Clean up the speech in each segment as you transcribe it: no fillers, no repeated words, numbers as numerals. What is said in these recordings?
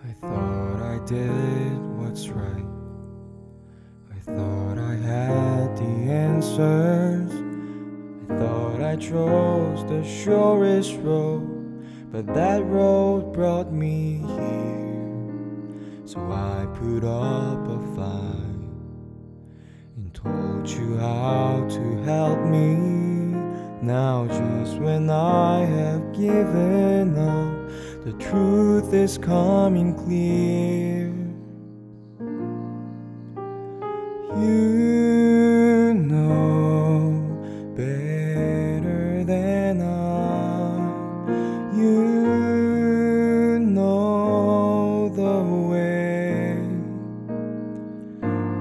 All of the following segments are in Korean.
I thought I did what's right. I thought I had the answers. I thought I chose the surest road, but that road brought me here. So I put up a fight and told you how to help me. Now just when I have given up, the truth is coming clear. You know better than I. You know the way.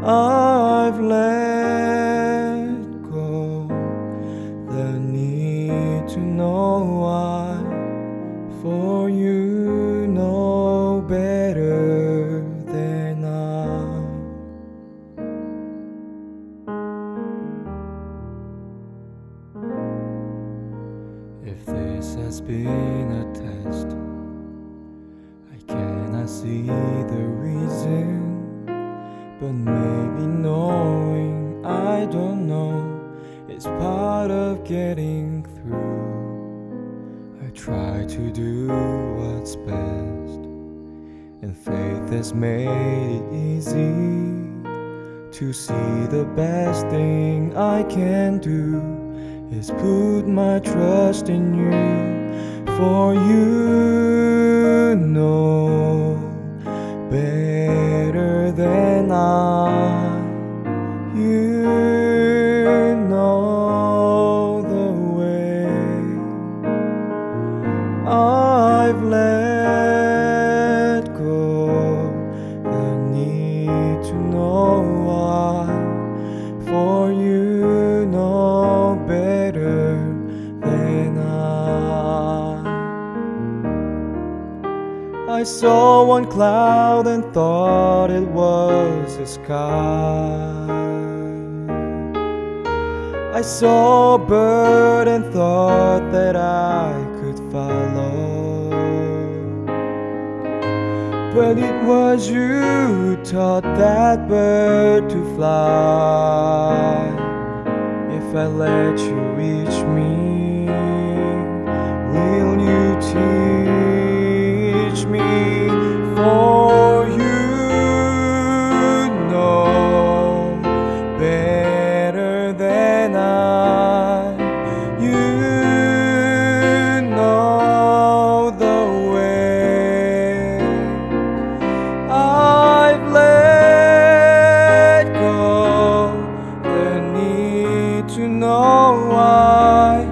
I've let go the need to know why, for you know better than I. If this has been a test, I cannot see the reason, but maybe knowing I don't know is part of getting through. I try to do what's best, and faith has made it easy to see the best thing I can do is put my trust in you, for you know better than I. You know the way. I've let go the need to know why, for you know better than I saw one cloud and thought it was the sky. I saw a bird and thought that I could follow, but it was you who taught that bird to fly. If I let you reach me, will you teach me? For you know better than I. You know the way. I've let go the need to know why.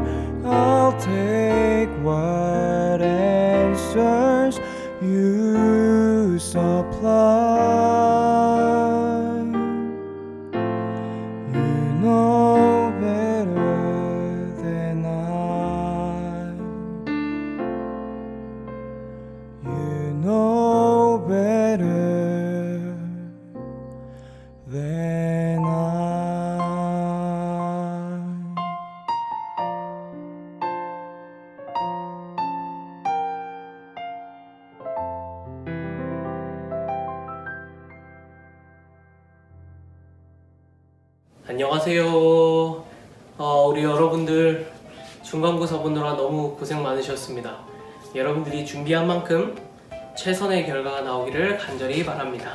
I'll take what answers you supply. You know better than I. You know better than I. 안녕하세요. 우리 여러분들 중간고사 보느라 너무 고생 많으셨습니다. 여러분들이 준비한 만큼 최선의 결과가 나오기를 간절히 바랍니다.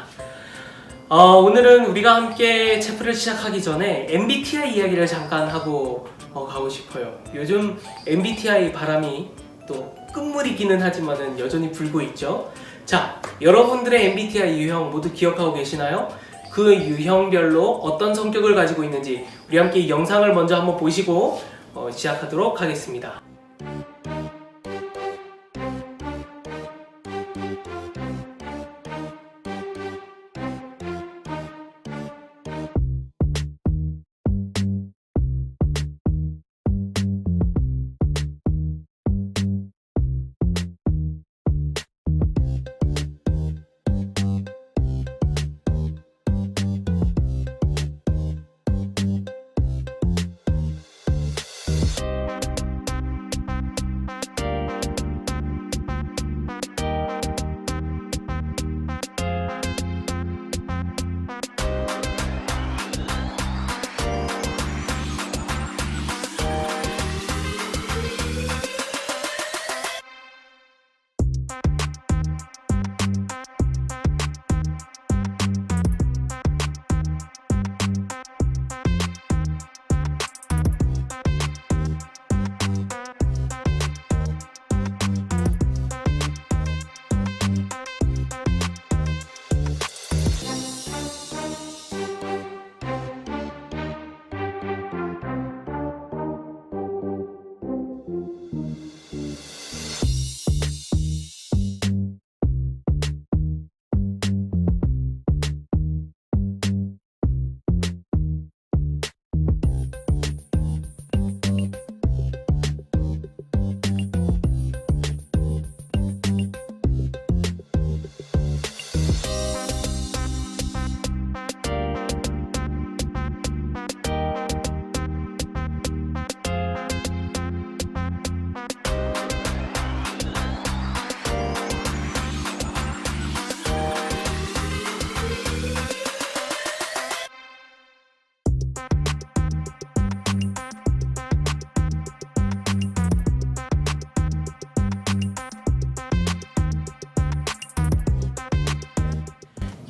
오늘은 우리가 함께 체프를 시작하기 전에 MBTI 이야기를 잠깐 하고 가고 싶어요. 요즘 MBTI 바람이 또 끝물이기는 하지만은 여전히 불고 있죠. 자, 여러분들의 MBTI 유형 모두 기억하고 계시나요? 그 유형별로 어떤 성격을 가지고 있는지 우리 함께 이 영상을 먼저 한번 보시고 시작하도록 하겠습니다.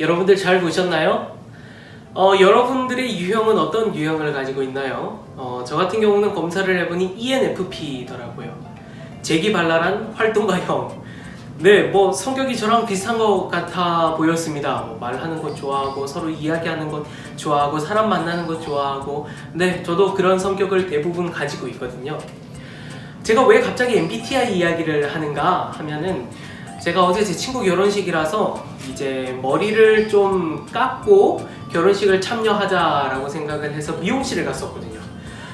여러분들 잘 보셨나요? 여러분들의 유형은 어떤 유형을 가지고 있나요? 저 같은 경우는 검사를 해보니 ENFP더라고요. 재기발랄한 활동가형. 네, 뭐 성격이 저랑 비슷한 것 같아 보였습니다. 뭐 말하는 것 좋아하고 서로 이야기하는 것 좋아하고 사람 만나는 것 좋아하고, 네, 저도 그런 성격을 대부분 가지고 있거든요. 제가 왜 갑자기 MBTI 이야기를 하는가 하면은, 제가 어제 제 친구 결혼식이라서 이제 머리를 좀 깎고 결혼식을 참여하자라고 생각을 해서 미용실에 갔었거든요.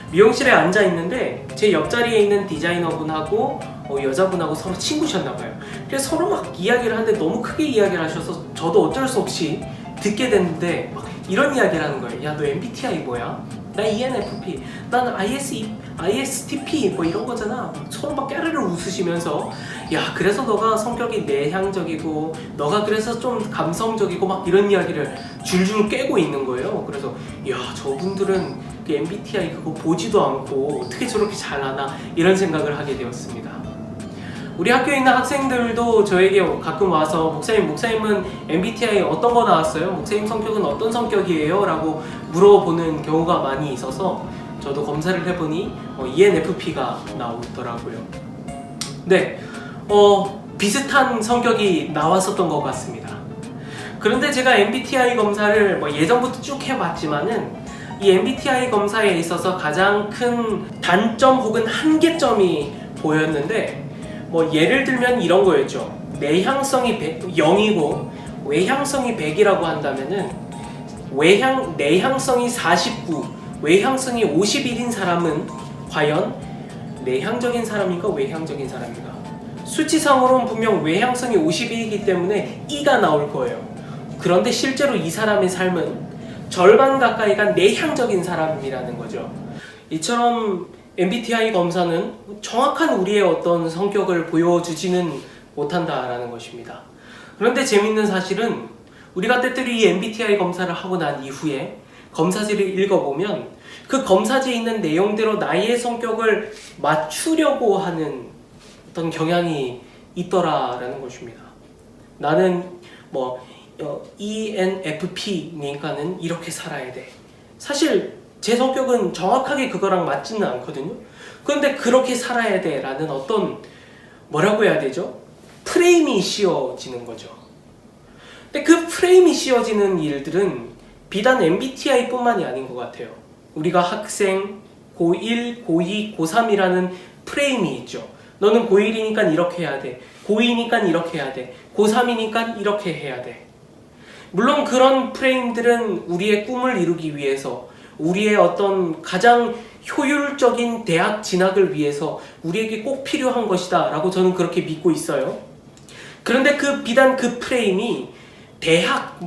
미용실에 앉아 있는데 제 옆자리에 있는 디자이너분하고 여자분하고 서로 친구셨나봐요. 그래서 서로 막 이야기를 하는데 너무 크게 이야기를 하셔서 저도 어쩔 수 없이 듣게 됐는데, 막 이런 이야기를 하는 거예요. 야, 너 MBTI 뭐야? 나 ENFP, 난 ISTP 뭐 이런 거잖아. 서로 막 깨르르 웃으시면서, 야, 그래서 너가 성격이 내향적이고 너가 그래서 좀 감성적이고 막 이런 이야기를 줄줄 깨고 있는 거예요. 그래서 야, 저분들은 그 MBTI 그거 보지도 않고 어떻게 저렇게 잘 아나, 이런 생각을 하게 되었습니다. 우리 학교에 있는 학생들도 저에게 가끔 와서 목사님은 MBTI 어떤 거 나왔어요? 목사님 성격은 어떤 성격이에요? 라고 물어보는 경우가 많이 있어서 저도 검사를 해보니 ENFP가 나오더라고요. 네, 비슷한 성격이 나왔었던 것 같습니다. 그런데 제가 MBTI 검사를 예전부터 쭉 해봤지만은 이 MBTI 검사에 있어서 가장 큰 단점 혹은 한계점이 보였는데, 예를 들면 이런 거였죠. 내향성이 0이고 외향성이 100이라고 한다면은 내향성이 49, 외향성이 51인 사람은 과연 내향적인 사람인가 외향적인 사람인가? 수치상으로는 분명 외향성이 51이기 때문에 E가 나올 거예요. 그런데 실제로 이 사람의 삶은 절반 가까이가 내향적인 사람이라는 거죠. 이처럼 MBTI 검사는 정확한 우리의 어떤 성격을 보여주지는 못한다라는 것입니다. 그런데 재밌는 사실은 우리가 때때로 이 MBTI 검사를 하고 난 이후에 검사지를 읽어보면 그 검사지에 있는 내용대로 나의 성격을 맞추려고 하는 어떤 경향이 있더라라는 것입니다. 나는 ENFP니까는 이렇게 살아야 돼. 사실 제 성격은 정확하게 그거랑 맞지는 않거든요. 그런데 그렇게 살아야 돼 라는 어떤, 뭐라고 해야 되죠? 프레임이 씌워지는 거죠. 근데 그 프레임이 씌워지는 일들은 비단 MBTI 뿐만이 아닌 것 같아요. 우리가 학생, 고1, 고2, 고3이라는 프레임이 있죠. 너는 고1이니까 이렇게 해야 돼. 고2니까 이렇게 해야 돼. 고3이니까 이렇게 해야 돼. 물론 그런 프레임들은 우리의 꿈을 이루기 위해서, 우리의 어떤 가장 효율적인 대학 진학을 위해서 우리에게 꼭 필요한 것이다 라고 저는 그렇게 믿고 있어요. 그런데 비단 그 프레임이 대학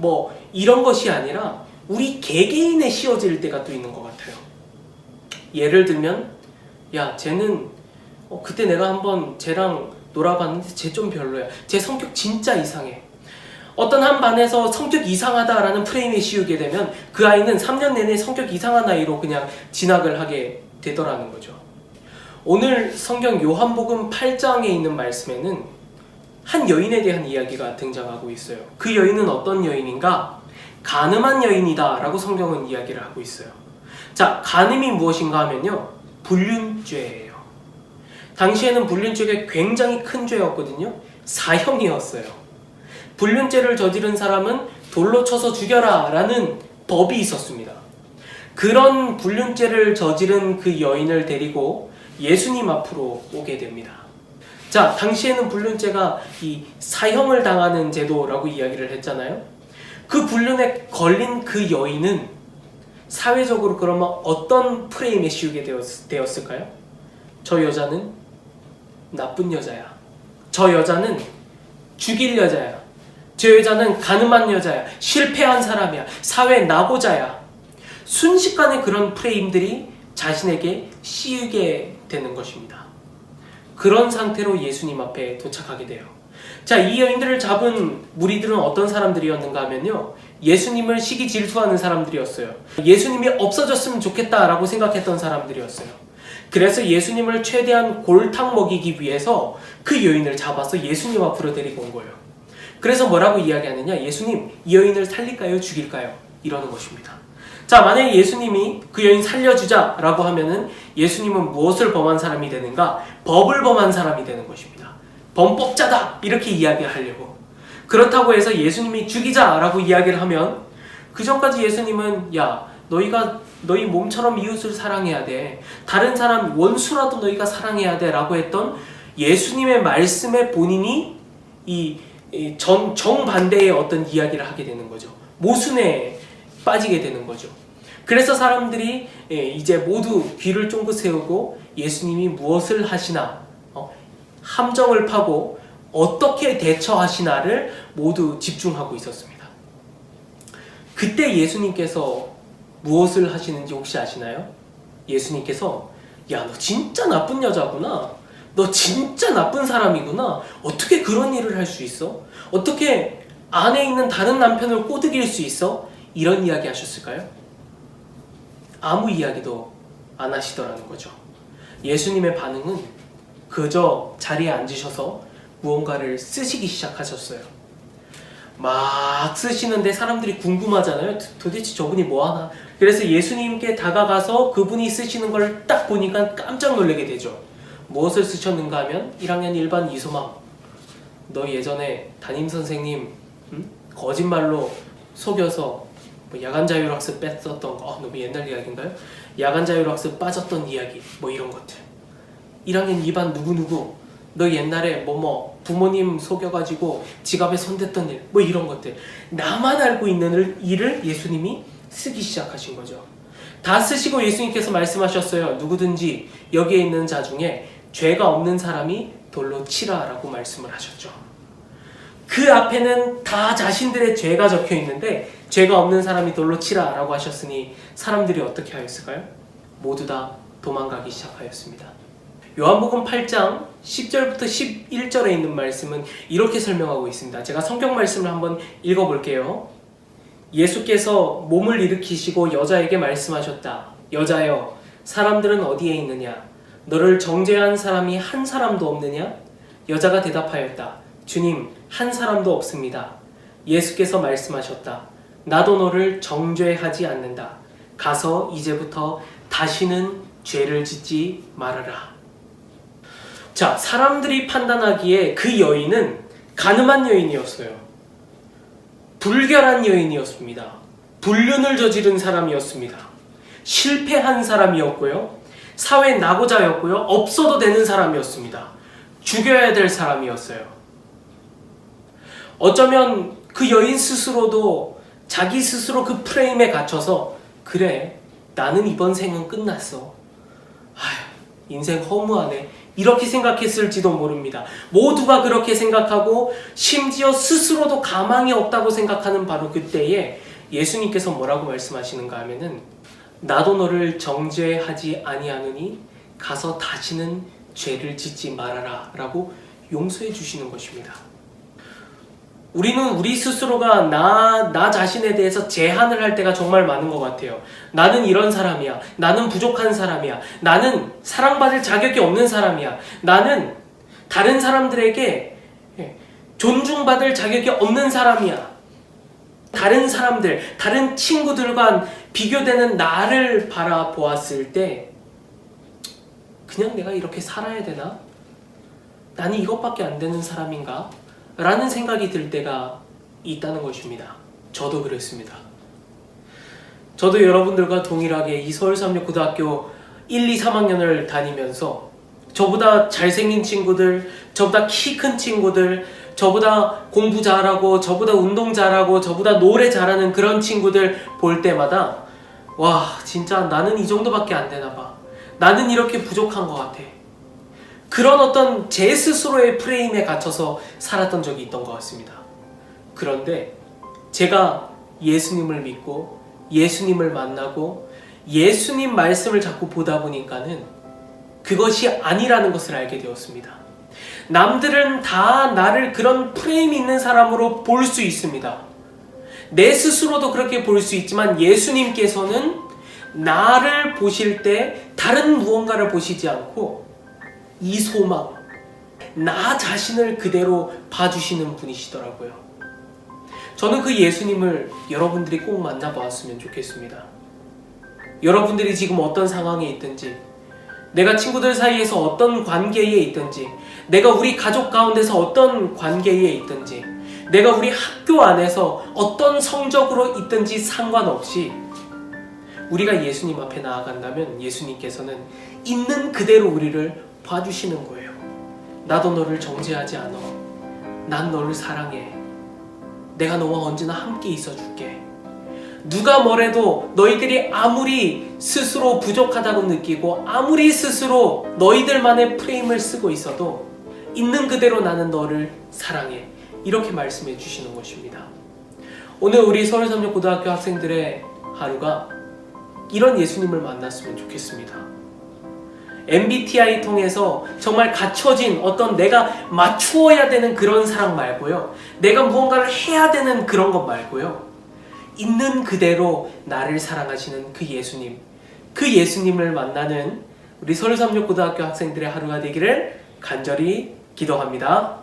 이런 것이 아니라 우리 개개인에 씌워질 때가 또 있는 것 같아요. 예를 들면, 야, 쟤는 그때 내가 한번 쟤랑 놀아봤는데 쟤 좀 별로야. 쟤 성격 진짜 이상해. 어떤 한 반에서 성격 이상하다라는 프레임에 씌우게 되면 그 아이는 3년 내내 성격 이상한 아이로 그냥 진학을 하게 되더라는 거죠. 오늘 성경 요한복음 8장에 있는 말씀에는 한 여인에 대한 이야기가 등장하고 있어요. 그 여인은 어떤 여인인가? 간음한 여인이다 라고 성경은 이야기를 하고 있어요. 자, 간음이 무엇인가 하면요, 불륜죄예요. 당시에는 불륜죄가 굉장히 큰 죄였거든요. 사형이었어요. 불륜죄를 저지른 사람은 돌로 쳐서 죽여라 라는 법이 있었습니다. 그런 불륜죄를 저지른 그 여인을 데리고 예수님 앞으로 오게 됩니다. 자, 당시에는 불륜죄가 이 사형을 당하는 제도라고 이야기를 했잖아요. 그 불륜에 걸린 그 여인은 사회적으로 그러면 어떤 프레임에 씌우게 되었을까요? 저 여자는 나쁜 여자야. 저 여자는 죽일 여자야. 저 여자는 가늠한 여자야. 실패한 사람이야. 사회 낙오자야. 순식간에 그런 프레임들이 자신에게 씌우게 되는 것입니다. 그런 상태로 예수님 앞에 도착하게 돼요. 자, 이 여인들을 잡은 무리들은 어떤 사람들이었는가 하면요, 예수님을 시기 질투하는 사람들이었어요. 예수님이 없어졌으면 좋겠다라고 생각했던 사람들이었어요. 그래서 예수님을 최대한 골탕 먹이기 위해서 그 여인을 잡아서 예수님 앞으로 데리고 온 거예요. 그래서 뭐라고 이야기하느냐? 예수님, 이 여인을 살릴까요? 죽일까요? 이러는 것입니다. 자, 만약에 예수님이 그 여인 살려주자라고 하면은 예수님은 무엇을 범한 사람이 되는가? 법을 범한 사람이 되는 것입니다. 범법자다! 이렇게 이야기하려고. 그렇다고 해서 예수님이 죽이자라고 이야기를 하면 그 전까지 예수님은 야, 너희 몸처럼 이웃을 사랑해야 돼. 다른 사람 원수라도 너희가 사랑해야 돼 라고 했던 예수님의 말씀에 본인이 정반대의 어떤 이야기를 하게 되는 거죠. 모순에 빠지게 되는 거죠. 그래서 사람들이 이제 모두 귀를 쫑긋 세우고 예수님이 무엇을 하시나, 함정을 파고 어떻게 대처하시나를 모두 집중하고 있었습니다. 그때 예수님께서 무엇을 하시는지 혹시 아시나요? 예수님께서 야, 너 진짜 나쁜 여자구나. 너 진짜 나쁜 사람이구나. 어떻게 그런 일을 할 수 있어? 어떻게 안에 있는 다른 남편을 꼬드길 수 있어? 이런 이야기 하셨을까요? 아무 이야기도 안 하시더라는 거죠. 예수님의 반응은 그저 자리에 앉으셔서 무언가를 쓰시기 시작하셨어요. 막 쓰시는데 사람들이 궁금하잖아요. 도대체 저분이 뭐하나? 그래서 예수님께 다가가서 그분이 쓰시는 걸 딱 보니까 깜짝 놀라게 되죠. 무엇을 쓰셨는가 하면 1학년 1반 이소망, 너 예전에 담임선생님 거짓말로 속여서 뭐 야간 자율학습 뺐었던 거, 너무 옛날 이야기인가요? 야간 자율학습 빠졌던 이야기, 뭐 이런 것들. 1학년 2반 누구누구, 너 옛날에 부모님 속여가지고 지갑에 손댔던 일, 뭐 이런 것들. 나만 알고 있는 일을 예수님이 쓰기 시작하신 거죠. 다 쓰시고 예수님께서 말씀하셨어요. 누구든지 여기에 있는 자 중에 죄가 없는 사람이 돌로 치라라고 말씀을 하셨죠. 그 앞에는 다 자신들의 죄가 적혀 있는데 죄가 없는 사람이 돌로 치라라고 하셨으니 사람들이 어떻게 하였을까요? 모두 다 도망가기 시작하였습니다. 요한복음 8장 10절부터 11절에 있는 말씀은 이렇게 설명하고 있습니다. 제가 성경 말씀을 한번 읽어볼게요. 예수께서 몸을 일으키시고 여자에게 말씀하셨다. 여자여, 사람들은 어디에 있느냐? 너를 정죄한 사람이 한 사람도 없느냐? 여자가 대답하였다. 주님, 한 사람도 없습니다. 예수께서 말씀하셨다. 나도 너를 정죄하지 않는다. 가서 이제부터 다시는 죄를 짓지 말아라. 자, 사람들이 판단하기에 그 여인은 간음한 여인이었어요. 불결한 여인이었습니다. 불륜을 저지른 사람이었습니다. 실패한 사람이었고요. 사회 낙오자였고요. 없어도 되는 사람이었습니다. 죽여야 될 사람이었어요. 어쩌면 그 여인 스스로도 자기 스스로 그 프레임에 갇혀서 그래, 나는 이번 생은 끝났어. 인생 허무하네. 이렇게 생각했을지도 모릅니다. 모두가 그렇게 생각하고 심지어 스스로도 가망이 없다고 생각하는 바로 그때에 예수님께서 뭐라고 말씀하시는가 하면은 나도 너를 정죄하지 아니하노니 가서 다시는 죄를 짓지 말아라 라고 용서해 주시는 것입니다. 우리는 우리 스스로가 나 자신에 대해서 제한을 할 때가 정말 많은 것 같아요. 나는 이런 사람이야. 나는 부족한 사람이야. 나는 사랑받을 자격이 없는 사람이야. 나는 다른 사람들에게 존중받을 자격이 없는 사람이야. 다른 사람들, 다른 친구들과 비교되는 나를 바라보았을 때 그냥 내가 이렇게 살아야 되나? 나는 이것밖에 안 되는 사람인가? 라는 생각이 들 때가 있다는 것입니다. 저도 그랬습니다. 저도 여러분들과 동일하게 이 서울삼육고등학교 1, 2, 3학년을 다니면서 저보다 잘생긴 친구들, 저보다 키 큰 친구들, 저보다 공부 잘하고, 저보다 운동 잘하고, 저보다 노래 잘하는 그런 친구들 볼 때마다 와, 진짜 나는 이 정도밖에 안 되나 봐. 나는 이렇게 부족한 것 같아. 그런 어떤 제 스스로의 프레임에 갇혀서 살았던 적이 있던 것 같습니다. 그런데 제가 예수님을 믿고 예수님을 만나고 예수님 말씀을 자꾸 보다 보니까는 그것이 아니라는 것을 알게 되었습니다. 남들은 다 나를 그런 프레임 있는 사람으로 볼 수 있습니다. 내 스스로도 그렇게 볼 수 있지만 예수님께서는 나를 보실 때 다른 무언가를 보시지 않고 이 소망, 나 자신을 그대로 봐주시는 분이시더라고요. 저는 그 예수님을 여러분들이 꼭 만나보았으면 좋겠습니다. 여러분들이 지금 어떤 상황에 있든지, 내가 친구들 사이에서 어떤 관계에 있든지, 내가 우리 가족 가운데서 어떤 관계에 있든지, 내가 우리 학교 안에서 어떤 성적으로 있든지 상관없이 우리가 예수님 앞에 나아간다면 예수님께서는 있는 그대로 우리를 봐주시는 거예요. 나도 너를 정죄하지 않아. 난 너를 사랑해. 내가 너와 언제나 함께 있어줄게. 누가 뭐래도 너희들이 아무리 스스로 부족하다고 느끼고 아무리 스스로 너희들만의 프레임을 쓰고 있어도 있는 그대로 나는 너를 사랑해. 이렇게 말씀해 주시는 것입니다. 오늘 우리 서울삼육고등학교 학생들의 하루가 이런 예수님을 만났으면 좋겠습니다. MBTI 통해서 정말 갖춰진 어떤 내가 맞추어야 되는 그런 사랑 말고요. 내가 무언가를 해야 되는 그런 것 말고요. 있는 그대로 나를 사랑하시는 그 예수님, 그 예수님을 만나는 우리 서울삼육고등학교 학생들의 하루가 되기를 간절히 기도합니다.